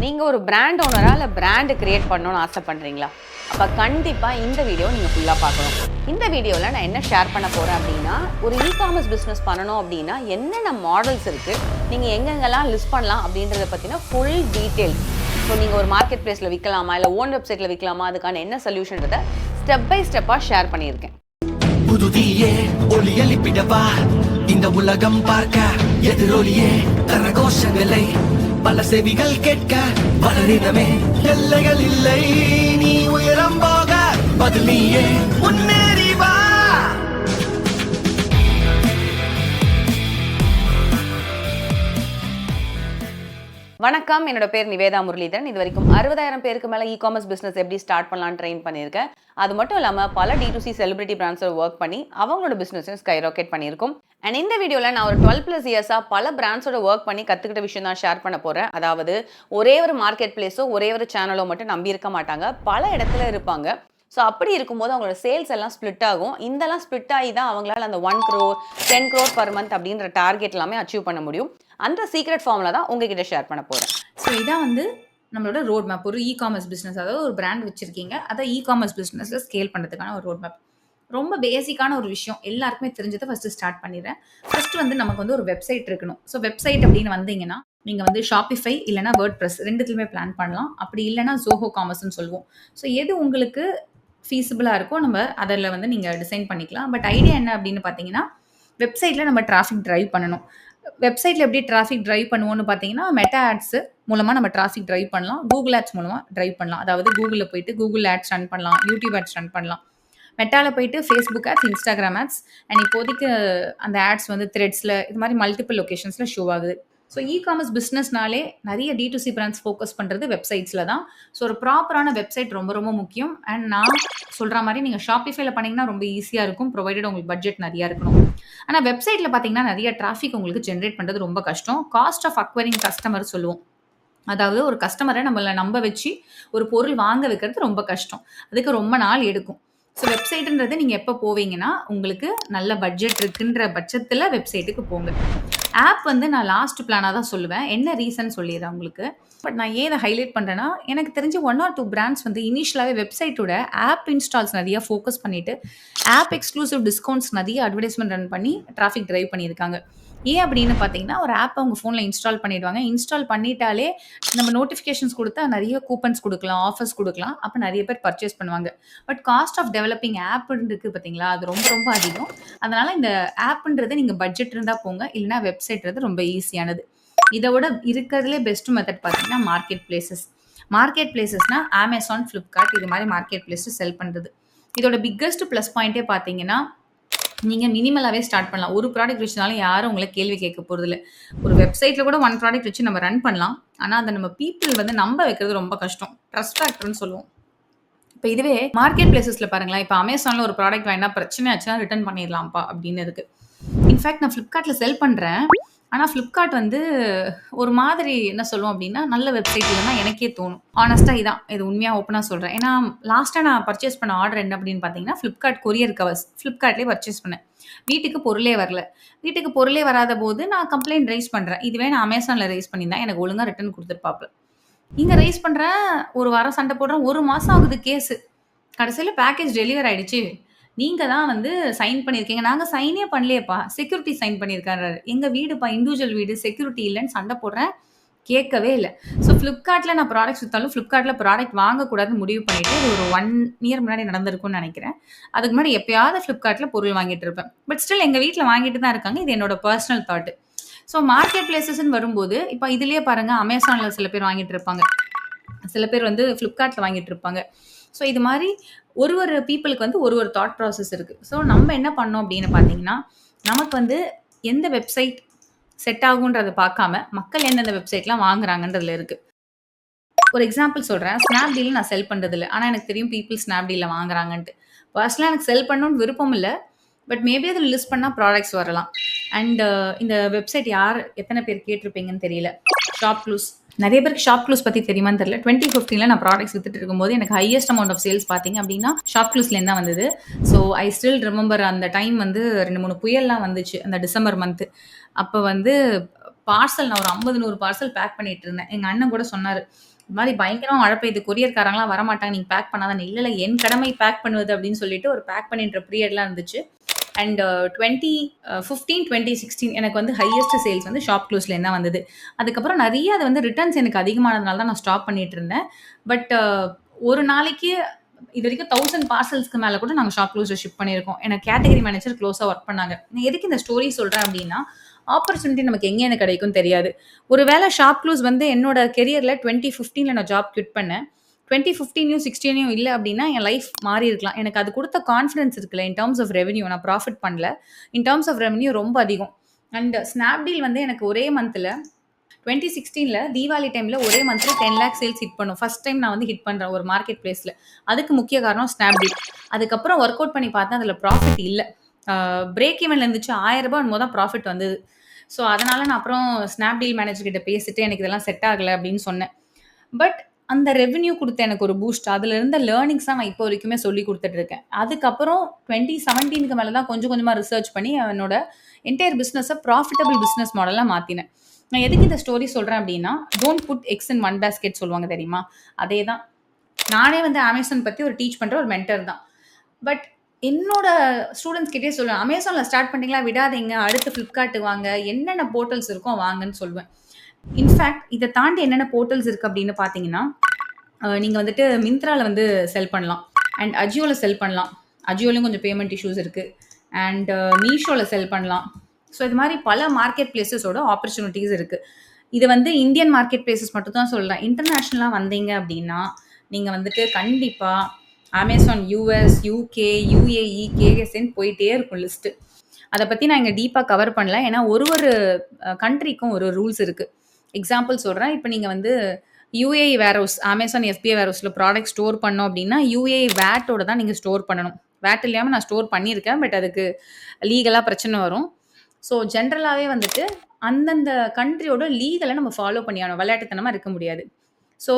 நீங்க ஒரு பிராண்ட் ஓனரா இல்ல பிராண்ட் கிரியேட் பண்ணணும்னு ஆசைப்படுறீங்களா? அப்ப கண்டிப்பா இந்த வீடியோ நீங்க ஃபுல்லா பார்க்கணும். இந்த வீடியோல நான் என்ன ஷேர் பண்ண போறேன் அப்படின்னா, ஒரு இ-காமர்ஸ் பிசினஸ் பண்ணணும் அப்படின்னா என்னென்ன மாடல்ஸ் இருக்கு, நீங்க எங்கெங்கெல்லாம் லிஸ்ட் பண்ணலாம் அப்படின்றத பத்தின ஃபுல் டீடைல். ஸோ நீங்க ஒரு மார்க்கெட் பிளேஸ்ல விற்கலாமா இல்ல ஓன் வெப்சைட்ல விற்கலாமா, அதுக்கான என்ன சொல்யூஷன்றத ஸ்டெப் பை ஸ்டெப்பா ஷேர் பண்ணியிருக்கேன். புதுதியே ஒளி எழுப்பிடவா இந்த உலகம் பார்க்க, எதிரொலியே கரகோஷங்களை பல செவிகள் கேட்க, வளரிடமே எல்லைகள் இல்லை, நீ உயரம் போக பதில் நீயே முன்னேறி வா. வணக்கம், என்னோட பேர் நிவேதா முரளிதரன். இது வரைக்கும் 60,000 பேருக்கு மேலே இ-காமர்ஸ் பிஸ்னஸ் எப்படி ஸ்டார்ட் பண்ணலான்னு ட்ரெயின் பண்ணியிருக்கேன். அது மட்டும் இல்லாமல் பல D2C செலிபிரிட்டி பிராண்ட்ஸோட ஒர்க் பண்ணி அவங்களோட பிஸ்னஸையும் ஸ்கை ராக்கெட் பண்ணியிருக்கோம். அண்ட் இந்த வீடியோவில் நான் ஒரு 12+ இயர்ஸாக பல பிராண்ட்ஸோட ஒர்க் பண்ணி கற்றுக்கிட்ட விஷயம் தான் ஷேர் பண்ண போகிறேன். அதாவது ஒரே ஒரு மார்க்கெட் பிளேஸோ ஒரே ஒரு சேனலோ மட்டும் நம்பி இருக்க மாட்டாங்க, பல இடத்துல இருப்பாங்க. ஸோ அப்படி இருக்கும்போது அவங்களோட சேல்ஸ் எல்லாம் ஸ்ப்ளிட் ஆகும். இதெல்லாம் ஸ்ப்ளிட் ஆகி தான் அவங்களால அந்த 1 crore 10 crore per month அப்படின்ற டார்கெட் எல்லாமே அச்சீவ் பண்ண முடியும். அந்த சீக்ரெட் ஃபார்முலா தான் உங்ககிட்ட ஷேர் பண்ண போகிறேன். ஸோ இதான் நம்மளோட ரோட் மேப். ஒரு இ-காமர்ஸ் பிஸ்னஸ், அதாவது ஒரு பிராண்ட் வச்சுருக்கீங்க, அதை இ-காமர்ஸ் பிஸ்னஸை ஸ்கேல் பண்ணுறதுக்கான ஒரு ரோட் மேப். ரொம்ப பேசிக்கான ஒரு விஷயம், எல்லாருக்குமே தெரிஞ்சதை ஃபஸ்ட்டு ஸ்டார்ட் பண்ணிடுறேன். ஃபஸ்ட்டு நமக்கு ஒரு வெப்சைட் இருக்கணும். ஸோ வெப்சைட் அப்படின்னு வந்தீங்கன்னா நீங்கள் ஷாப்பிஃபை இல்லைனா வேர்ட் ப்ரெஸ் ரெண்டுத்துலையுமே பிளான் பண்ணலாம். அப்படி இல்லைனா ஜோஹோ காமர்ஸ்ன்னு சொல்லுவோம். ஸோ எது உங்களுக்கு ஃபீஸிபிளாக இருக்கோ நம்ம அதில் நீங்கள் டிசைன் பண்ணிக்கலாம். பட் ஐடியா என்ன அப்படின்னு பார்த்தீங்கன்னா, வெப்சைட்டில் நம்ம டிராஃபிக் ட்ரைவ் பண்ணணும். வெப்சைட்டில் எப்படி டிராஃபிக் ட்ரைவ் பண்ணுவோன்னு பார்த்தீங்கன்னா, மெட்டா ஆட்ஸு மூலமாக நம்ம டிராஃபிக் ட்ரைவ் பண்ணலாம், கூகுள் ஆட்ஸ் மூலமாக ட்ரைவ் பண்ணலாம். அதாவது கூகுளில் போயிட்டு கூகுள் ஆட்ஸ் ரன் பண்ணலாம், யூடியூப் ஆட்ஸ் ரன் பண்ணலாம். மெட்டாவில் போயிட்டு Facebook ads, Instagram ads, and இப்போதைக்கு அந்த ஆட்ஸ் த்ரெட்ஸில் இது மாதிரி மல்டிபிள் லொக்கேஷன்ஸில் ஷோ ஆகுது. ஸோ இ-காமர்ஸ் பிஸ்னஸ்னாலே நிறைய D2C பிராண்ட்ஸ் ஃபோக்கஸ் பண்ணுறது வெப்சைட்ஸில் தான். ஸோ ஒரு ப்ராப்பரான வெப்சைட் ரொம்ப ரொம்ப முக்கியம். அண்ட் நான் சொல்கிற மாதிரி நீங்கள் ஷாப்பிஃபைல பண்ணிங்கன்னா ரொம்ப ஈஸியாக இருக்கும், ப்ரொவைடட் உங்களுக்கு பட்ஜெட் நிறையா இருக்கணும். ஆனால் வெப்சைட்டில் பார்த்தீங்கன்னா நிறைய டிராஃபிக் உங்களுக்கு ஜென்ரேட் பண்ணுறது ரொம்ப கஷ்டம். காஸ்ட் ஆஃப் அக்வயரிங் கஸ்டமர் சொல்லுவோம். அதாவது ஒரு கஸ்டமரை நம்மளை நம்ப வச்சு ஒரு பொருள் வாங்க வைக்கிறது ரொம்ப கஷ்டம், அதுக்கு ரொம்ப நாள் எடுக்கும். ஸோ வெப்சைட்டுன்றது நீங்கள் எப்போ போவீங்கன்னா, உங்களுக்கு நல்ல பட்ஜெட் இருக்குன்ற பட்சத்தில் வெப்சைட்டுக்கு போங்க. ஆப் நான் லாஸ்ட் பிளானாக தான் சொல்லுவேன். என்ன ரீசன் சொல்லிடுறேன் உங்களுக்கு. பட் நான் ஏன் இதை ஹைலைட் பண்ணுறேன்னா, எனக்கு தெரிஞ்சு 1 or 2 பிராண்ட்ஸ் இனிஷியலாகவே வெப்சைட்டோட ஆப் இன்ஸ்டால்ஸ் நிறையா ஃபோக்கஸ் பண்ணிவிட்டு ஆப் எக்ஸ்க்ளூசிவ் டிஸ்கவுண்ட்ஸ் நிறைய அட்வர்டைஸ்மெண்ட் ரன் பண்ணி டிராஃபிக் ட்ரைவ் பண்ணியிருக்காங்க. ஏன் அப்படின்னு பார்த்தீங்கன்னா, ஒரு ஆப்பை அவங்க ஃபோனில் இன்ஸ்டால் பண்ணிவிடுவாங்க. இன்ஸ்டால் பண்ணிட்டாலே நம்ம நோட்டிஃபிகேஷன்ஸ் கொடுத்தா நிறைய கூப்பன்ஸ் கொடுக்கலாம், ஆஃபர்ஸ் கொடுக்கலாம். அப்போ நிறைய பேர் பர்ச்சேஸ் பண்ணுவாங்க. பட் காஸ்ட் ஆஃப் டெவலப்பிங் ஆப்ன்னு இருக்குது பார்த்தீங்களா, அது ரொம்ப ரொம்ப அதிகம். அதனால் இந்த ஆப்புன்றது நீங்கள் பட்ஜெட் இருந்தால் போங்க, இல்லைனா வெப்சைட்றது ரொம்ப ஈஸியானது. இதை விட இருக்கிறதுலே பெஸ்ட் மெத்தட் பார்த்தீங்கன்னா மார்க்கெட் பிளேசஸ். மார்க்கெட் பிளேசஸ்னால் அமேசான், ஃப்ளிப்கார்ட் இது மாதிரி மார்க்கெட் பிளேஸஸ் செல் பண்ணுறது. இதோட பிக்கஸ்ட் ப்ளஸ் பாயிண்ட்டே பார்த்தீங்கன்னா, நீங்கள் மினிமலாகவே ஸ்டார்ட் பண்ணலாம். ஒரு ப்ராடக்ட் வச்சுனாலும் யாரும் உங்களை கேள்வி கேட்க போகிறதில்ல. ஒரு வெப்சைட்டில் கூட 1 ப்ராடக்ட் வச்சு நம்ம ரன் பண்ணலாம். ஆனால் அதை நம்ம பீப்புள் நம்ப வைக்கிறது ரொம்ப கஷ்டம். ட்ரஸ்ட் ஃபேக்டர்னு சொல்லுவோம். இப்போ இதுவே மார்க்கெட் பிளேசஸில் பாருங்களேன், இப்போ அமேசானில் ஒரு ப்ராடக்ட் வாங்கினா பிரச்சனை ஆச்சுன்னா ரிட்டர்ன் பண்ணிடலாம்ப்பா அப்படின்னு இருக்குது. இன்ஃபேக்ட் நான் ஃப்ளிப்கார்ட்டில் செல் பண்ணுறேன். ஆனால் ஃப்ளிப்கார்ட் ஒரு மாதிரி என்ன சொல்லுவோம் அப்படின்னா, நல்ல வெப்சைட் இல்லைன்னா எனக்கே தோணும். ஆனஸ்ட்டாக இது உண்மையாக ஓப்பனாக சொல்கிறேன். ஏன்னா லாஸ்ட்டாக நான் பர்ச்சேஸ் பண்ண ஆர்டர் என்ன அப்படின்னு பார்த்தீங்கன்னா, ஃப்ளிப்கார்ட் கொரியர் கவர்ஸ் ஃப்ளிப்கார்ட்லேயே பர்ச்சேஸ் பண்ணேன். வீட்டுக்கு பொருளே வரல. வீட்டுக்கு பொருளே வராத போது நான் கம்ப்ளைண்ட் ரைஸ் பண்ணுறேன். இதுவே நான் அமேசானில் ரைஸ் பண்ணியிருந்தேன், எனக்கு ஒழுங்காக ரிட்டர்ன் கொடுத்துருப்பாப்புல. இங்கே ரைஸ் பண்ணுறேன், ஒரு வாரம் சண்டை போடுறேன், 1 மாதம் ஆகுது கேஸு. கடைசியில் பேக்கேஜ் டெலிவர் ஆகிடுச்சு. நீங்கள் தான் சைன் பண்ணியிருக்கீங்க, நாங்கள் சைனே பண்ணலையேப்பா, செக்யூரிட்டி சைன் பண்ணியிருக்காரு. எங்கள் வீடுப்பா, இண்டிவிஜுவல் வீடு, செக்யூரிட்டி இல்லைன்னு சண்டை போடுறேன், கேட்கவே இல்லை. ஸோ ஃப்ளிப்கார்ட்டில் நான் ப்ராடக்ட்ஸ் விற்றாலும் ஃப்ளிப்கார்ட்டில் ப்ராடக்ட் வாங்கக்கூடாதுன்னு முடிவு பண்ணிவிட்டு இது ஒரு 1 year முன்னாடி நடந்திருக்கும்னு நினைக்கிறேன். அதுக்கு முன்னாடி எப்போயாவது ஃப்ளிப்கார்ட்டில் பொருள் வாங்கிட்டு இருப்பேன். பட் ஸ்டில் எங்கள் வீட்டில் வாங்கிட்டு தான் இருக்காங்க. இது என்னோட பர்சனல் தாட்டு. ஸோ மார்க்கெட் பிளேசஸ்ன்னு வரும்போது இப்போ இதுலேயே பாருங்கள், அமேசானில் சில பேர் வாங்கிட்டு இருப்பாங்க, சில பேர் ஃப்ளிப்கார்ட்டில் வாங்கிட்டு இருப்பாங்க. ஸோ இது மாதிரி ஒரு பீப்புளுக்கு ஒரு தாட் ப்ராசஸ் இருக்குது. ஸோ நம்ம என்ன பண்ணோம் அப்படின்னு பார்த்தீங்கன்னா, நமக்கு எந்த வெப்சைட் செட் ஆகுன்றதை பார்க்காம மக்கள் எந்தெந்த வெப்சைட்லாம் வாங்குறாங்கன்றதுல இருக்குது. ஒரு எக்ஸாம்பிள் சொல்கிறேன். ஸ்னாப்டீல் நான் செல் பண்ணுறதில்ல, ஆனால் எனக்கு தெரியும் பீப்புள் ஸ்னாப்டீலில் வாங்குறாங்கன்ட்டு. பர்சனலாக எனக்கு செல் பண்ணணும்னு விருப்பம் இல்லை. பட் மேபி அதில் லிஸ்ட் பண்ணால் ப்ராடக்ட்ஸ் வரலாம். அண்ட் இந்த வெப்சைட் எத்தனை பேர் கேட்டிருப்பீங்கன்னு தெரியல, ஷாப் க்ளூஸ். நிறைய பேருக்கு ஷாப் க்ளூஸ் பற்றி தெரியுமான்னு தெரியல. 2015 நான் ப்ராடக்ட்ஸ் வித்துட்டு இருக்கும்போது எனக்கு ஹையஸ்ட் அமௌண்ட் ஆஃப் சேல்ஸ் பார்த்தீங்க அப்படின்னா ஷாப் க்ளூஸ்லேருந்து தான் வந்தது. ஸோ ஐ ஸ்டில் ரிமெம்பர் அந்த டைம் 2-3 புயல்லாம் வந்துச்சு அந்த டிசம்பர் மந்த்து. அப்போ பார்சல் நான் ஒரு 50, 100 பார்சல் பேக் பண்ணிட்டு இருந்தேன். எங்க அண்ணன் கூட சொன்னாரு. இந்த மாரி பயங்கரமா மழை பெய்யுது. கொரியர்காரங்கலாம் வரமாட்டாங்க. நீங்க பேக் பண்ணாதான்னு. இல்ல, இல்ல என் கடமை பேக் பண்ணுவது அப்படின்னு சொல்லிட்டு ஒரு பேக் பண்ணின்ற பீரியட்லாம் இருந்துச்சு. அண்ட் 2015, 2016 எனக்கு வந்து ஹையஸ்ட் சேல்ஸ் வந்து ஷாப் க்ளோஸ்ல என்ன வந்தது. அதுக்கப்புறம் நெறைய அது வந்து ரிட்டர்ன்ஸ் எனக்கு அதிகமானதுனால தான் நான் ஸ்டாப் பண்ணிட்டு இருந்தேன். பட் ஒரு நாளைக்கு இதுவரைக்கும் 1000 பார்சல்ஸ்க்கு மேல கூட நாங்க ஷாப் க்ளோஸ்ல ஷிப் பண்ணியிருக்கோம். எனக்கு கேட்டகரி மேனேஜர் க்ளோஸா ஒர்க் பண்ணாங்க. நான் எதுக்கு இந்த ஸ்டோரி சொல்றேன் அப்படின்னா, ஆப்பர்ச்சுனிட்டி நமக்கு எங்கேருந்து கிடைக்கும்னு தெரியாது. ஒரு வேளை ஷாப் க்ளோஸ் வந்து என்னோட கெரியர்ல 2015ல நான் ஜாப் குவிட் பண்ணேன். 2015யும் 16யும் இல்ல அப்படின்னா, என் லைஃப் மாறி இருக்கலாம். எனக்கு அது குடுத்த கான்ஃபிடன்ஸ் இருக்குல்ல, இன் டெர்ம்ஸ் ஆஃப் ரெவென்யூ நான் ப்ராஃபிட் பண்ணல. இன் டெர்ம்ஸ் ஆஃப் ரெவென்யூ ரொம்ப அதிகம். அண்ட் ஸ்னாப்டீல் வந்து எனக்கு ஒரே மந்த்ல 2016ல தீபாவளி டைம்ல ஒரே மந்த்ல 10 லேக் சேல்ஸ் ஹிட் பண்ணும். ஃபர்ஸ்ட் டைம் நான் வந்து ஹிட் பண்றேன் ஒரு மார்க்கெட் பிளேஸ்ல. அதுக்கு முக்கிய காரணம் ஸ்னாப்டீல். அதுக்கப்புறம் ஒர்க் அவுட் பண்ணி பார்த்தேன், அதுல ப்ராஃபிட் இல்ல. பிரேக் ஈவன்ல இருந்துச்சு. ரூ. 1000 என்னமோ தான் ப்ராஃபிட் வந்தது. ஸோ அதனால நான் அப்புறம் ஸ்னாப்டீல் மேனேஜர் கிட்ட பேசிட்டு எனக்கு இதெல்லாம் செட் ஆகல அப்படின்னு சொன்னேன். பட் அந்த ரெவென்யூ குடுத்த எனக்கு ஒரு பூஸ்ட். அதுல இருந்த லேர்னிங்ஸ் தான் நான் இப்போ வரைக்குமே சொல்லிக் குடுத்துட்டு இருக்கேன். அதுக்கப்புறம் 2017க்கு மேல தான் கொஞ்சம் கொஞ்சமா ரிசர்ச் பண்ணி என்னோட என்டையர் பிசினஸ ப்ராஃபிட்டபிள் பிசினஸ் மாடலா மாத்தினேன். நான் எதுக்கு இந்த ஸ்டோரி சொல்றேன் அப்படின்னா, don't put eggs in one basket சொல்லுவாங்க தெரியுமா? அதேதான். நானே வந்து Amazon பத்தி ஒரு டீச் பண்ற ஒரு மென்டர் தான். பட் என்னோட ஸ்டூடண்ட்ஸ் கிட்டயே சொல்லுவேன், Amazonல ஸ்டார்ட் பண்றீங்களா விடாதீங்க. அடுத்து Flipkartக்கு வாங்க. என்னென்ன போர்ட்டல்ஸ் இருக்கோ வாங்கன்னு சொல்லுவேன். இன்ஃபேக்ட் இத தாண்டி என்னென்ன போர்ட்டல்ஸ் இருக்கு அப்படின்னு பார்த்தீங்கன்னா, நீங்க வந்துட்டு மிந்த்ரால வந்து செல் பண்ணலாம். அண்ட் அஜியோல செல் பண்ணலாம். அஜியோலயும் கொஞ்சம் பேமெண்ட் இஷ்யூஸ் இருக்கு. அண்ட் மீஷோல செல் பண்ணலாம். ஸோ இது மாதிரி பல மார்க்கெட் பிளேஸஸோட ஆப்பர்ச்சுனிட்டிஸ் இருக்கு. இது வந்து இந்தியன் மார்க்கெட் பிளேஸஸ் மட்டும் தான் சொல்றேன். இன்டர்நேஷனலா வந்தீங்க அப்படின்னா, நீங்க வந்துட்டு கண்டிப்பா Amazon US, UK, UAE, KSN போயிட்டே இருக்கும் லிஸ்ட். அத பத்தி நான் இங்க டீப்பா கவர் பண்ணல. ஏன்னா ஒரு கண்ட்ரிக்கும் ஒரு ரூல்ஸ் இருக்கு. எக்ஸாம்பிள் சொல்றேன். இப்ப நீங்க வந்து UAE வேர்ஹவுஸ், Amazon FBA வேர்ஹவுஸ்ல ப்ராடக்ட் ஸ்டோர் பண்ணோம் அப்படின்னா, UAE வேட்டோட தான் நீங்க ஸ்டோர் பண்ணணும். வேட் இல்லாம நான் ஸ்டோர் பண்ணியிருக்கேன். பட் அதுக்கு லீகலா பிரச்சனை வரும். ஸோ ஜென்ரலாவே வந்துட்டு அந்தந்த கண்ட்ரியோட லீகலை நம்ம ஃபாலோ பண்ணியாகணும். விளையாட்டுத்தனமா இருக்க முடியாது. ஸோ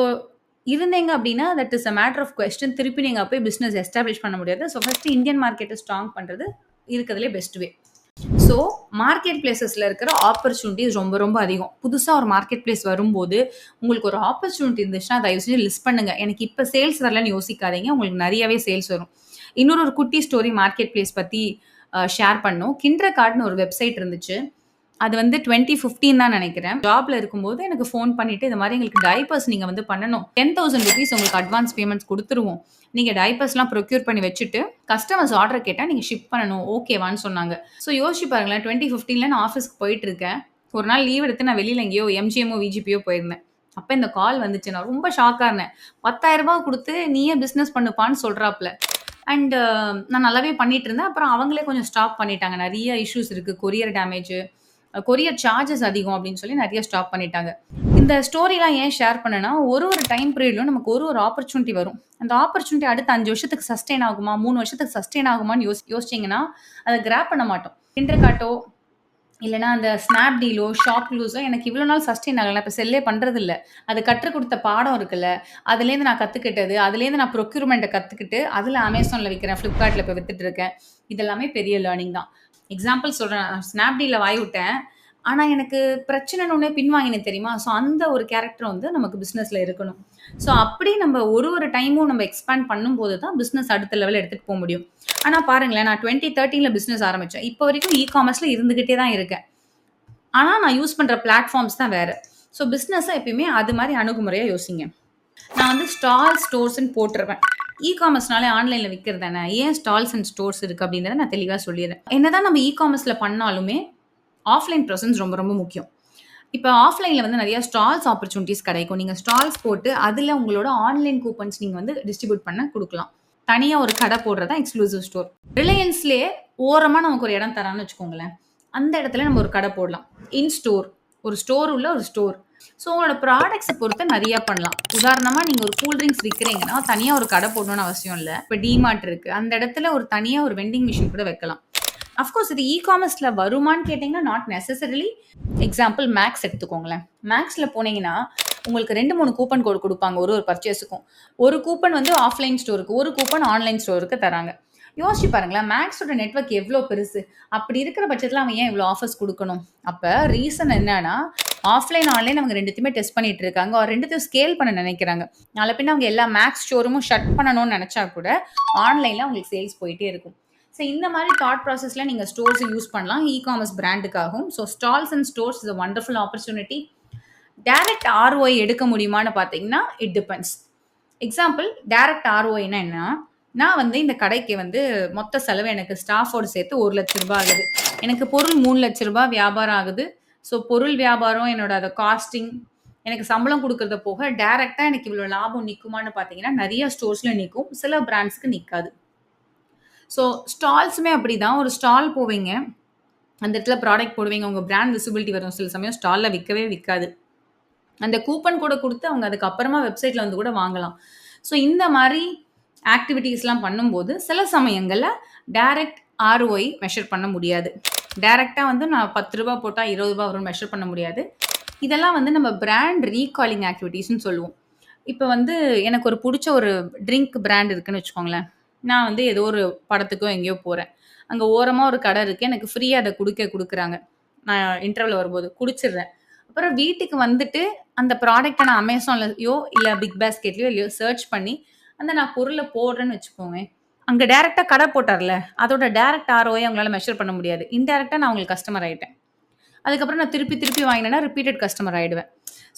இருந்தீங்க அப்படின்னா, that is a matter of question. திருப்பி நீங்க போய் பிசினஸ் எஸ்டாப்ளிஷ் பண்ண முடியாது. ஸோ ஃபர்ஸ்ட் இந்தியன் மார்க்கெட்டை ஸ்ட்ராங் பண்றது இருக்கிறதுலே பெஸ்ட் வே. ஸோ மார்க்கெட் பிளேசஸ்ல இருக்கிற ஆப்பர்ச்சுனிட்டிஸ் ரொம்ப ரொம்ப அதிகம். புதுசா ஒரு மார்க்கெட் பிளேஸ் வரும்போது உங்களுக்கு ஒரு ஆப்பர்ச்சுனிட்டி இருந்துச்சுன்னா தயவு செஞ்சு லிஸ்ட் பண்ணுங்க. எனக்கு இப்போ சேல்ஸ் வரலன்னு யோசிக்காதீங்க. உங்களுக்கு நிறையவே சேல்ஸ் வரும். இன்னொரு குட்டி ஸ்டோரி மார்க்கெட் பிளேஸ் பத்தி ஷேர் பண்ணோம். கிண்டர்கார்ட்னு ஒரு வெப்சைட் இருந்துச்சு. அது வந்து 2015 தான் நினைக்கிறேன். ஜாப்ல இருக்கும்போது எனக்கு ஃபோன் பண்ணிட்டு, இந்த மாதிரி எங்களுக்கு டைப்பர்ஸ் நீங்க வந்து பண்ணணும். 10,000 rupees உங்களுக்கு அட்வான்ஸ் பேமெண்ட்ஸ் கொடுத்துருவோம். நீங்க டைப்பர்ஸ்லாம் ப்ரொக்யூர் பண்ணி வச்சுட்டு கஸ்டமர்ஸ் ஆர்டர் கேட்டா நீங்க ஷிப் பண்ணணும். ஓகேவான்னு சொன்னாங்க. ஸோ யோசிச்சு பாருங்களேன், 2015ல நான் ஆஃபீஸ்க்கு போயிட்டு இருக்கேன். ஒரு நாள் லீவ் எடுத்து நான் வெளியில எங்கேயோ MGMஓ VGPயோ போயிருந்தேன். அப்ப இந்த கால் வந்துச்சு. நான் ரொம்ப ஷாக்கா இருந்தேன். 10,000 ரூபாய் கொடுத்து நீயே பிசினஸ் பண்ணுப்பான்னு சொல்றாப்ல. அண்ட் நான் நல்லாவே பண்ணிட்டு இருந்தேன். அப்புறம் அவங்களே கொஞ்சம் ஸ்டாப் பண்ணிட்டாங்க. நிறைய இஷ்யூஸ் இருக்கு. கொரியர் டேமேஜ், கொரியர் சார்ஜஸ் அதிகம் அப்படின்னு சொல்லி நிறைய ஸ்டாப் பண்ணிட்டாங்க. இந்த ஸ்டோரிலாம் ஏன் ஷேர் பண்ணேன்னா, ஒரு டைம் பீரியட்லயும் நமக்கு ஒரு ஆப்பர்ச்சுனிட்டி வரும். அந்த ஆப்பர்ச்சுனிட்டி அடுத்த 5 வருஷத்துக்கு சஸ்டெயின் ஆகுமா, 3 வருஷத்துக்கு சஸ்டெயின் ஆகுமான்னு யோசிச்சிங்கன்னா அதை கிராப் பண்ண மாட்டோம். கிண்டர்கார்ட்டோ இல்லைனா அந்த ஸ்னாப்டீலோ ஷாப்க்ளூஸோ எனக்கு இவ்வளோ நாள் சஸ்டெயின் ஆகலை. இப்போ செல்லே பண்ணுறது இல்லை. அது கற்றுக் கொடுத்த பாடம் இருக்குல்ல, அதுலேருந்து நான் கற்றுக்கிட்டது, அதுலேருந்து நான் ப்ரொக்யூர்மெண்ட்டை கற்றுக்கிட்டு அதில் அமேசானில் விற்கிறேன், ஃப்ளிப்கார்ட்டில் இப்போ வித்துட்டு இருக்கேன். இதெல்லாமே பெரிய லேர்னிங் தான். எக்ஸாம்பிள் சொல்கிறேன், ஸ்னாப்டீலில் வாய் விட்டேன். ஆனால் எனக்கு பிரச்சனைன்னு ஒன்றே பின்வாங்கினேன் தெரியுமா? ஸோ அந்த ஒரு கேரக்டர் வந்து நமக்கு பிஸ்னஸில் இருக்கணும். ஸோ அப்படி நம்ம ஒரு டைமும் நம்ம எக்ஸ்பேண்ட் பண்ணும்போது தான் பிஸ்னஸ் அடுத்த லெவலில் எடுத்துகிட்டு போக முடியும். ஆனால் பாருங்களேன், நான் 2013ல் பிஸ்னஸ் ஆரம்பித்தேன். இப்போ வரைக்கும் காமர்ஸில் இருந்துக்கிட்டே தான் இருக்கேன். ஆனால் நான் யூஸ் பண்ணுற பிளாட்ஃபார்ம்ஸ் தான் வேறு. ஸோ பிஸ்னஸை எப்பயுமே அது மாதிரி அணுகுமுறையாக யோசிங்க. நான் வந்து ஸ்டோர்ஸ்ன்னு போட்டுருவேன். காமர்ஸ்னாலே ஆன்லைனில் விற்கிறது தானே, ஏன் ஸ்டால்ஸ் அண்ட் ஸ்டோர்ஸ் இருக்குது அப்படின்றத நான் தெளிவாக சொல்லிடுறேன். என்னதான் நம்ம காமர்ஸில் பண்ணாலுமே ஆஃப்லைன் ப்ரெசன்ஸ் ரொம்ப ரொம்ப முக்கியம். இப்போ ஆஃப்லைனில் வந்து நிறைய ஸ்டால்ஸ் ஆப்பர்ச்சுனிட்டிஸ் கிடைக்கும். நீங்கள் ஸ்டால்ஸ் போட்டு அதில் உங்களோட ஆன்லைன் கூப்பன்ஸ் நீங்கள் வந்து டிஸ்ட்ரிபியூட் பண்ண கொடுக்கலாம். தனியாக ஒரு கடை போடுறதா எக்ஸ்க்ளூசிவ் ஸ்டோர். ரிலையன்ஸ்லேயே ஓரமாக நமக்கு ஒரு இடம் தரான்னு வச்சுக்கோங்களேன், அந்த இடத்துல நம்ம ஒரு கடை போடலாம். இன் ஸ்டோர், ஒரு ஸ்டோர் உள்ள ஒரு ஸ்டோர். ஸோ உங்களோட ப்ராடக்ட்ஸை பொறுத்து நிறையா பண்ணலாம். உதாரணமாக நீங்கள் ஒரு கூல் ட்ரிங்க்ஸ் விற்கிறீங்கன்னா தனியாக ஒரு கடை போடணும்னு அவசியம் இல்லை. இப்போ டிமார்ட் இருக்குது, அந்த இடத்துல ஒரு தனியாக ஒரு வெண்டிங் மிஷின் கூட வைக்கலாம். அஃப்கோர்ஸ் இது காமர்ஸில் வருமானு கேட்டிங்கன்னா நாட் நெசசரிலி. எக்ஸாம்பிள் மேக்ஸ் எடுத்துக்கோங்களேன். மேக்ஸில் போனீங்கன்னா உங்களுக்கு 2-3 கூப்பன் கோடு கொடுப்பாங்க ஒரு பர்ச்சேஸுக்கும். ஒரு கூப்பன் வந்து ஆஃப்லைன் ஸ்டோருக்கு, ஒரு கூப்பன் ஆன்லைன் ஸ்டோருக்கு தராங்க. யோசிச்சு பாருங்களேன், மேக்ஸோட நெட்வொர்க் எவ்வளோ பெருசு. அப்படி இருக்கிற பட்சத்தில் அவன் ஏன் இவ்வளோ ஆஃபர்ஸ் கொடுக்கணும்? அப்போ ரீசன் என்னன்னா, ஆஃப்லைன், ஆன்லைன் அவங்க 2த்தையுமே டெஸ்ட் பண்ணிட்டு இருக்காங்க. ஒரு 2த்தையும் ஸ்கேல் பண்ண நினைக்கிறாங்க. நாள பின்ன அவங்க எல்லா மேக்ஸ் ஷோரூமும் ஷட் பண்ணணும்னு நினைச்சா கூட, ஆன்லைன்ல அவங்களுக்கு சேல்ஸ் போயிட்டே இருக்கும். ஸோ இந்த மாதிரி தாட் ப்ராசஸ்ல நீங்க ஸ்டோர்ஸ் யூஸ் பண்ணலாம் இ-காமர்ஸ் பிராண்டுக்காகவும். So stalls and stores is a wonderful opportunity. Direct ROI எடுக்க முடியுமான்னு பார்த்தீங்கன்னா, இட் டிபெண்ட்ஸ். எக்ஸாம்பிள் டைரக்ட் ROIன்னா என்ன? நான் வந்து இந்த கடைக்கு வந்து மொத்த செலவு எனக்கு ஸ்டாஃபோட சேர்த்து ரூ. 1,00,000 ஆகுது. எனக்கு பொருள் ரூ. 3,00,000 வியாபாரம் ஆகுது. ஸோ பொருள் வியாபாரம், என்னோட அத காஸ்டிங், எனக்கு சம்பளம் குடுக்கறத போக டைரக்ட்டா எனக்கு இவ்வளோ லாபம் நிக்குமான்னு பார்த்தீங்கன்னா, நெறைய ஸ்டோர்ஸ்ல நிக்கும். சில பிராண்ட்ஸ்க்கு நிக்காது. ஸோ ஸ்டால்ஸுமே அப்படிதான். ஒரு ஸ்டால் போவீங்க. அந்த இடத்துல ப்ராடக்ட் போடுவீங்க. உங்க பிராண்ட் விசிபிலிட்டி வரும். சில சமயம் ஸ்டால்ல விக்கவே விக்காது. அந்த கூப்பன் கோட குடுத்து அவங்க அதுக்கப்புறமா வெப்சைட்ல வந்து கூட வாங்கலாம். ஸோ இந்த மாரி ஆக்டிவிட்டீஸ்லாம் பண்ணும்போது, சில சமயங்கள்ல டைரக்ட் ROI மெஷர் பண்ண முடியாது. டைரக்ட்டா வந்து நான் ரூ. 10 போட்டா ரூ. 20 வரும்னு மெஷர் பண்ண முடியாது. இதெல்லாம் வந்து நம்ம பிராண்ட் ரீகாலிங் ஆக்டிவிட்டீஸ்ன்னு சொல்லுவோம். இப்ப வந்து எனக்கு ஒரு புடிச்ச ஒரு ட்ரிங்க் பிராண்ட் இருக்குன்னு வச்சுக்கோங்களேன். நான் வந்து ஏதோ ஒரு படத்துக்கோ எங்கேயோ போறேன். அங்க ஓரமா ஒரு கடை இருக்கு. எனக்கு ஃப்ரீயா அத குடுக்குறாங்க. நான் இன்டர்வல் வரும்போது குடிச்சிடுறேன். அப்புறம் வீட்டுக்கு வந்துட்டு அந்த ப்ராடக்ட்ட நான் Amazonலயோ இல்ல பிக் பாஸ்கெட்லயோ இல்லையோ சர்ச் பண்ணி அந்த நான் பொருள போடுறேன்னு வச்சுக்கோங்க. அங்க டைரக்ட்டா கடை போட்டார்ல, அதோட டைரக்ட் ROI அவங்களால மெஷர் பண்ண முடியாது. இன்டைரக்ட்டா நான் அவங்களுக்கு கஸ்டமர் ஆயிட்டேன். அதுக்கப்புறம் நான் திருப்பி திருப்பி வாங்கினேன்னா ரிப்பீட்டட் கஸ்டமர் ஆயிடுவேன்.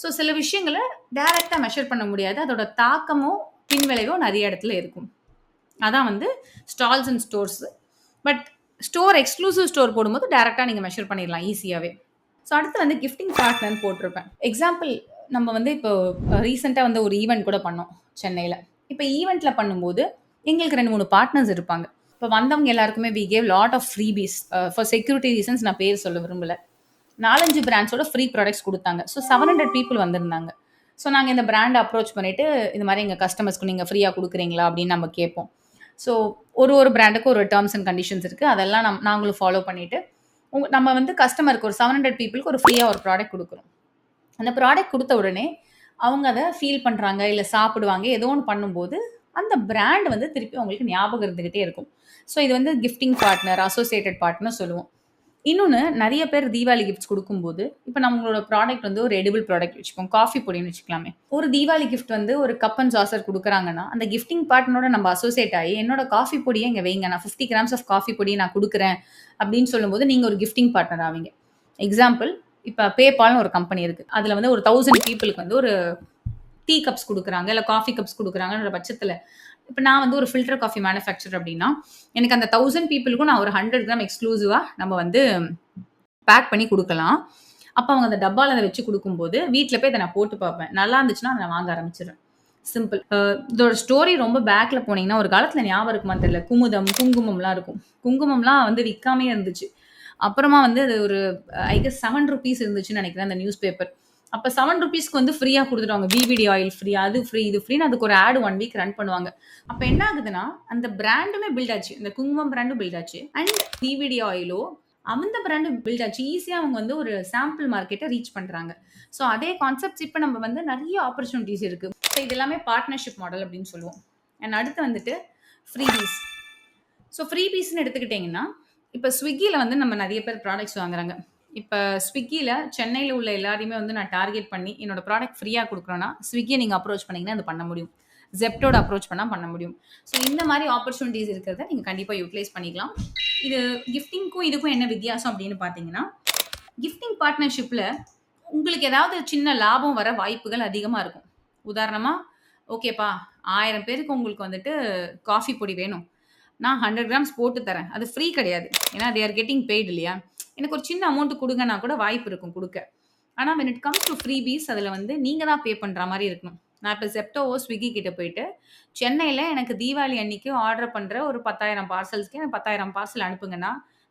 ஸோ சில விஷயங்கள டைரக்ட்டா மெஷர் பண்ண முடியாது. அதோட தாக்கமோ, பின்விளைவோ நெறைய இடத்துல இருக்கும். அதான் வந்து stalls and stores. But store exclusive store போடும்போது டைரக்ட்டா நீங்க மெஷர் பண்ணிடலாம் ஈஸியாவே. ஸோ அடுத்து வந்து கிஃப்டிங் பார்ட்னர்ன்னு போட்டிருப்பேன். எக்ஸாம்பிள் நம்ம வந்து இப்போ ரீசென்ட்டா வந்து ஒரு ஈவென்ட் கூட பண்ணோம் சென்னையில. இப்ப ஈவென்ட்ல பண்ணும்போது எங்களுக்கு 2, 3 பார்ட்னர்ஸ் இருப்பாங்க. இப்ப வந்தவங்க எல்லாருக்குமே we gave lot of freebies. For security reasons நான் பேர் சொல்ல விரும்பல. 4, 5 பிராண்ட்ஸோட ஃப்ரீ ப்ராடக்ட்ஸ் குடுத்தாங்க. ஸோ 700 பீப்பிள் வந்திருந்தாங்க. ஸோ நாங்க இந்த பிராண்ட அப்ரோச் பண்ணிட்டு, இந்த மாரி எங்க கஸ்டமர்ஸ்க்கு நீங்க ஃப்ரீயா குடுக்குறீங்களா? அப்படின்னு நம்ம கேட்போம். ஸோ ஒரு பிராண்டுக்கு ஒரு டெர்ம்ஸ் அண்ட் கண்டிஷன்ஸ் இருக்கு. அதெல்லாம் நாங்களும் ஃபாலோ பண்ணிட்டு, நம்ம வந்து கஸ்டமருக்கு ஒரு 700 பீப்பிளுக்கு ஒரு ஃப்ரீயா ஒரு ப்ராடக்ட் குடுக்குறோம். அந்த ப்ராடக்ட் குடுத்த உடனே அவங்க அத ஃபீல் பண்றாங்க, இல்ல சாப்பிடுவாங்க. ஏதோ ஒண்ணு பண்ணும்போது, அந்த பிராண்ட் வந்து திருப்பி அவங்களுக்கு ஞாபகம் இருந்துகிட்டே இருக்கும். ஸோ இது வந்து கிஃப்டிங் பார்ட்னர், அசோசியேட்டட் பார்ட்னர் சொல்லுவோம். இன்னொன்னு நெறைய பேர் தீபாவளி கிஃப்ட்ஸ் குடுக்கும்போது, இப்ப நம்மளோட ப்ராடக்ட் வந்து ஒரு எடிபிள் ப்ராடக்ட் வச்சுப்போம். காஃபி பொடின்னு வச்சுக்கலாமே. ஒரு தீபாவளி கிஃப்ட் வந்து ஒரு கப் அண்ட் சாசர் குடுக்குறாங்கன்னா, அந்த கிஃப்டிங் பார்ட்னரோட நம்ம அசோசியேட் ஆயி, என்னோட காஃபி பொடிய இங்க வைங்க. நான் 50 கிராம்ஸ் ஆஃப் காஃபி பொடிய நான் குடுக்குறேன் அப்படின்னு சொல்லும்போது, நீங்க ஒரு கிஃப்டிங் பார்ட்னர் ஆவீங்க. எக்ஸாம்பிள் இப்ப PayPalன்னு ஒரு கம்பெனி இருக்கு. அதுல வந்து ஒரு 1000 பீப்பிளுக்கு வந்து ஒரு டீ கப்ஸ் குடுக்குறாங்க, இல்ல காஃபி கப்ஸ் குடுக்குறாங்கன்ற பட்சத்துல, இப்ப நான் வந்து ஒரு ஃபில்டர் காஃபி மேனுஃபேக்சரர் அப்படின்னா, எனக்கு அந்த 1000 பீப்பிளுக்கும் நான் ஒரு 100 கிராம் எக்ஸ்க்ளூசிவா நம்ம வந்து பேக் பண்ணி குடுக்கலாம். அப்ப அவங்க அந்த டப்பால அத வச்சு குடுக்கும்போது, வீட்ல போய் அத நான் போட்டு பார்ப்பேன். நல்லா இருந்துச்சுன்னா, அத நான் வாங்க ஆரம்பிச்சுருவேன். சிம்பிள். இதோட ஸ்டோரி ரொம்ப பேக்ல போனீங்கன்னா, ஒரு காலத்துல ஞாபகம் இருக்குமான்னு தெரியல. குமுதம், குங்குமம்லாம் இருக்கும். குங்குமம்லாம் வந்து விக்காமயே இருந்துச்சு. அப்புறமா வந்து அது ஒரு ஐ கெஸ் ₹7 இருந்துச்சுன்னு நெனைக்கிறேன் அந்த நியூஸ் பேப்பர். அப்ப ₹7க்கு வந்து ஃப்ரீயா குடுத்துட்டாங்க. விவிடி ஆயில் ஃப்ரீ, அது ஃப்ரீ, இது ஃப்ரீன்னு அதுக்கு ஒரு ஆட் 1 வீக் ரன் பண்ணுவாங்க. அப்ப என்ன ஆகுதுன்னா, அந்த பிராண்டுமே பில்ட் ஆச்சு. இந்த குங்குமம் பிராண்டும் பில்ட் ஆச்சு. அண்ட் விவிடி ஆயிலோ அந்த பிராண்டும் பில்ட் ஆச்சு. ஈஸியா அவங்க வந்து ஒரு சாம்பிள் மார்க்கெட்ட ரீச் பண்றாங்க. ஸோ அதே கான்செப்ட்ஸ் இப்ப நம்ம வந்து நெறைய ஆப்பர்ச்சுனிட்டீஸ் இருக்கு. ஸோ இது எல்லாமே பார்ட்னர்ஷிப் மாடல் அப்படின்னு சொல்லுவோம். அண்ட் அடுத்து வந்துட்டு ஃப்ரீபீஸ். ஸோ ஃப்ரீபீஸ்ன்னு எடுத்துக்கிட்டீங்கன்னா, இப்ப Swiggyல வந்து நம்ம நெறைய பேர் ப்ராடக்ட்ஸ் வாங்குறாங்க. இப்ப Swiggyல சென்னையில உள்ள எல்லாரையுமே வந்து நான் டார்கெட் பண்ணி, என்னோட ப்ராடக்ட் ஃப்ரீயா குடுக்குறேன்னா, Swiggyய நீங்க அப்ரோச் பண்ணீங்கன்னா அது பண்ண முடியும். Zeptoட அப்ரோச் பண்ண முடியும். ஸோ இந்த மாரி ஆப்பர்ச்சுனிட்டீஸ் இருக்கிறத நீங்க கண்டிப்பா யூட்டிலைஸ் பண்ணிக்கலாம். இது கிஃப்டிங்க்கும் இதுக்கும் என்ன வித்தியாசம் அப்படின்னு பார்த்தீங்கன்னா, கிஃப்டிங் பார்ட்னர்ஷிப்ல உங்களுக்கு ஏதாவது சின்ன லாபம் வர வாய்ப்புகள் அதிகமா இருக்கும். உதாரணமா, ஓகேப்பா 1000 பேருக்கு உங்களுக்கு வந்துட்டு காஃபி பொடி வேணும். நான் 100 கிராம்ஸ் போட்டு தரேன். அது ஃப்ரீ கிடையாது. ஏன்னா தே ஆர் கெட்டிங் பெய்ட் இல்லையா? எனக்கு ஒரு சின்ன அமௌண்ட் குடுங்கன்னா கூட வாய்ப்பு இருக்கும் குடுக்க. ஆனா when it comes to freebies அதுல வந்து நீங்க தான் பே பண்ற மாரி இருக்கணும். நான் இப்ப Zeptoவோ, Swiggy கிட்ட போயிட்டு, சென்னையில எனக்கு தீபாவளி அன்னைக்கு ஆர்டர் பண்ற ஒரு 10,000 பார்சல்ஸ்க்கு எனக்கு 10,000 பார்சல் அனுப்புங்கன்னா,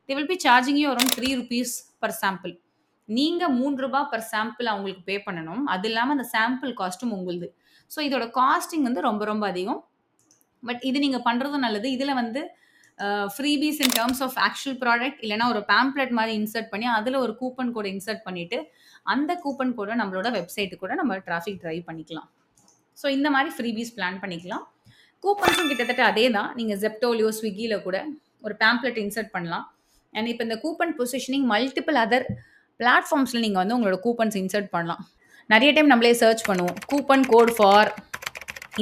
they will be charging you around ₹3 per sample. நீங்க ₹3 பெர் சாம்பிள் அவங்களுக்கு பே பண்ணணும். அது இல்லாம அந்த சாம்பிள் காஸ்ட்டும் உங்களுது. ஸோ இதோட காஸ்டிங் வந்து ரொம்ப ரொம்ப அதிகம். பட் இது நீங்க பண்றதும் நல்லது. இதுல வந்து freebies in terms of actual product இல்லன்னா ஒரு பேம்ப்ளெட் மாரி இன்சர்ட் பண்ணி, அதுல ஒரு கூப்பன் கோட இன்சர்ட் பண்ணிட்டு, அந்த கூப்பன் கோட நம்மளோட வெப்சைட்டுக்கு கூட நம்ம டிராஃபிக் டிரைவ் பண்ணிக்கலாம். ஸோ இந்த மாரி ஃப்ரீபீஸ் பிளான் பண்ணிக்கலாம். கூப்பன்ஸும் கிட்டத்தட்ட அதே தான். நீங்க Zeptoலயோ, Swiggyல கூட ஒரு பேம்ப்ளெட் இன்சர்ட் பண்ணலாம். அண்ட் இப்ப இந்த கூப்பன் பொசிஷனிங் மல்டிபிள் அதர் பிளாட்ஃபார்ம்ஸில் நீங்கள் வந்து உங்களோட கூப்பன்ஸ் இன்சர்ட் பண்ணலாம். நிறைய டைம் நம்மளே சர்ச் பண்ணுவோம், கூப்பன் கோட் ஃபார்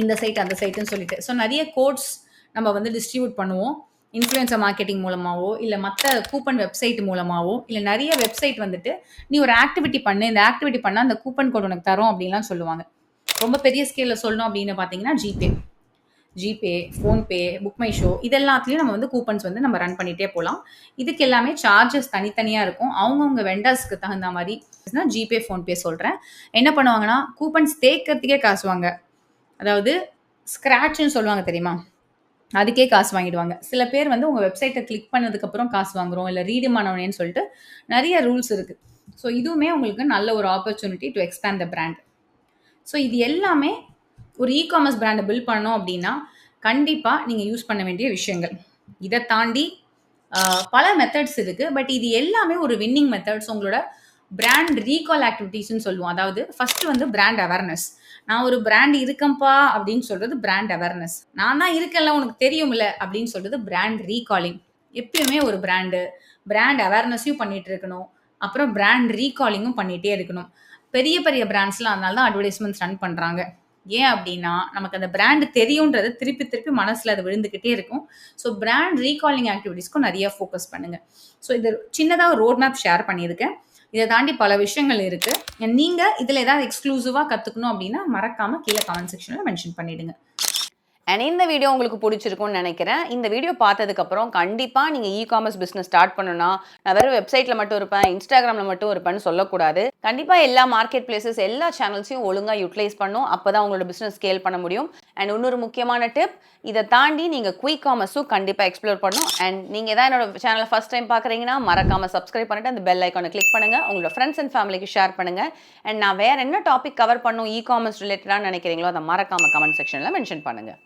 இந்த சைட் அந்த சைட்டுன்னு சொல்லிட்டு. ஸோ நிறைய கோட்ஸ் நம்ம வந்து டிஸ்ட்ரிபியூட் பண்ணுவோம். இன்ஃப்ளூயன்சர் மார்க்கெட்டிங் மூலமாகவோ இல்லை மற்ற கூப்பன் வெப்சைட் மூலமாகவோ இல்லை நிறைய வெப்சைட் வந்துட்டு நீ ஒரு ஆக்டிவிட்டி பண்ணு, இந்த ஆக்டிவிட்டி பண்ணால் அந்த கூப்பன் கோட் உனக்கு தரோம் அப்படின்லாம் சொல்லுவாங்க. ரொம்ப பெரிய ஸ்கேலில் சொல்லணும் அப்படின்னு பார்த்தீங்கன்னா GPay, PhonePe, book my show இது எல்லாத்துலேயும் நம்ம வந்து கூப்பன்ஸ் வந்து நம்ம ரன் பண்ணிகிட்டே போகலாம். இதுக்கு எல்லாமே சார்ஜஸ் தனித்தனியாக இருக்கும். அவங்கவுங்க வெண்டர்ஸ்க்கு தகுந்த மாதிரி ஜிபே, ஃபோன்பே சொல்கிறேன். என்ன பண்ணுவாங்கன்னா கூப்பன்ஸ் தேக்கிறதுக்கே காசு வாங்க, அதாவது ஸ்க்ராட்ச்னு சொல்லுவாங்க தெரியுமா, அதுக்கே காசு வாங்கிடுவாங்க. சில பேர் வந்து உங்கள் வெப்சைட்டை கிளிக் பண்ணதுக்கப்புறம் காசு வாங்குகிறோம் இல்லை ரீடிம் ஆனவனேன்னு சொல்லிட்டு நிறைய ரூல்ஸ் இருக்குது. ஸோ இதுவுமே உங்களுக்கு நல்ல ஒரு opportunity to expand the brand. So இது எல்லாமே ஒரு இ-காமர்ஸ் பிராண்டை பில்ட் பண்ணோம் அப்படின்னா கண்டிப்பாக நீங்கள் யூஸ் பண்ண வேண்டிய விஷயங்கள். இதை தாண்டி பல மெத்தட்ஸ் இருக்குது. பட் இது எல்லாமே ஒரு வின்னிங் மெத்தட்ஸ். உங்களோட பிராண்ட் ரீகால் ஆக்டிவிட்டீஸ்ன்னு சொல்லுவோம். அதாவது ஃபஸ்ட்டு வந்து பிராண்ட் அவேர்னஸ். நான் ஒரு பிராண்ட் இருக்கேன்ப்பா அப்படின்னு சொல்கிறது பிராண்ட் அவேர்னஸ். நான் தான் இருக்கேன்ல உனக்கு தெரியும்ல அப்படின்னு சொல்கிறது பிராண்ட் ரீகாலிங். எப்பயுமே ஒரு பிராண்ட் அவேர்னஸையும் பண்ணிகிட்டு இருக்கணும், அப்புறம் பிராண்ட் ரீகாலிங்கும் பண்ணிகிட்டே இருக்கணும். பெரிய பெரிய பிராண்ட்ஸ்லாம் அதனால தான் அட்வர்டைஸ்மெண்ட்ஸ் ரன் பண்ணுறாங்க. ஏன் அப்படின்னா நமக்கு அந்த பிராண்டு தெரியுன்றது திருப்பி திருப்பி மனசில் அது விழுந்துக்கிட்டே இருக்கும். ஸோ பிராண்ட் ரீகாலிங் ஆக்டிவிட்டீஸ்க்கும் நிறைய ஃபோக்கஸ் பண்ணுங்கள். ஸோ இது சின்னதாக ஒரு ரோட் மேப் ஷேர் பண்ணியிருக்கேன். இதை தாண்டி பல விஷயங்கள் இருக்குது. நீங்கள் இதில் ஏதாவது எக்ஸ்க்ளூசிவாக கற்றுக்கணும் அப்படின்னா மறக்காமல் கீழே கமெண்ட் செக்ஷனில் மென்ஷன் பண்ணிவிடுங்க. அண்ட் இந்த வீடியோ உங்களுக்கு பிடிச்சிருக்கும்னு நினைக்கிறேன். இந்த வீடியோ பார்த்ததுக்கப்புறம் கண்டிப்பாக நீங்கள் இ-காமர்ஸ் பிஸ்னஸ் ஸ்டார்ட் பண்ணணும்னா நான் வெறும் வெப்சைட்டில் மட்டும் இருப்பேன், இன்ஸ்டாகிராமில் மட்டும் இருப்பேன்னு சொல்லக்கூடாது. கண்டிப்பாக எல்லா மார்க்கெட் பிளேசஸ் எல்லா சேனல்ஸையும் ஒழுங்காக யூட்டிலைஸ் பண்ணும். அப்போ தான் உங்களோட பிஸ்னஸ் ஸ்கேல் பண்ண முடியும். அண்ட் இன்னொரு முக்கியமான டிப், இதை தாண்டி நீங்கள் குயிக் காமர்ஸும் கண்டிப்பாக எக்ஸ்ப்ளோர் பண்ணணும். அண்ட் நீங்கள் தான் என்னோட சேனலை ஃபஸ்ட் டைம் பார்க்குறீங்கன்னா மறக்காமல் சப்ஸ்கிரைப் பண்ணிட்டு அந்த பெல் ஐக்கானை கிளிக் பண்ணுங்கள். உங்களோட ஃப்ரெண்ட்ஸ் அண்ட் ஃபேமிலிக்கு ஷேர் பண்ணுங்கள். அண்ட் நான் வேறு என்ன டாபிக் கவர் பண்ணும் இ-காமர்ஸ் ரிலேட்டடாக நினைக்கிறீங்களோ அதை மறக்காமல் கமெண்ட் செக்ஷனில் மென்ஷன் பண்ணுங்கள்.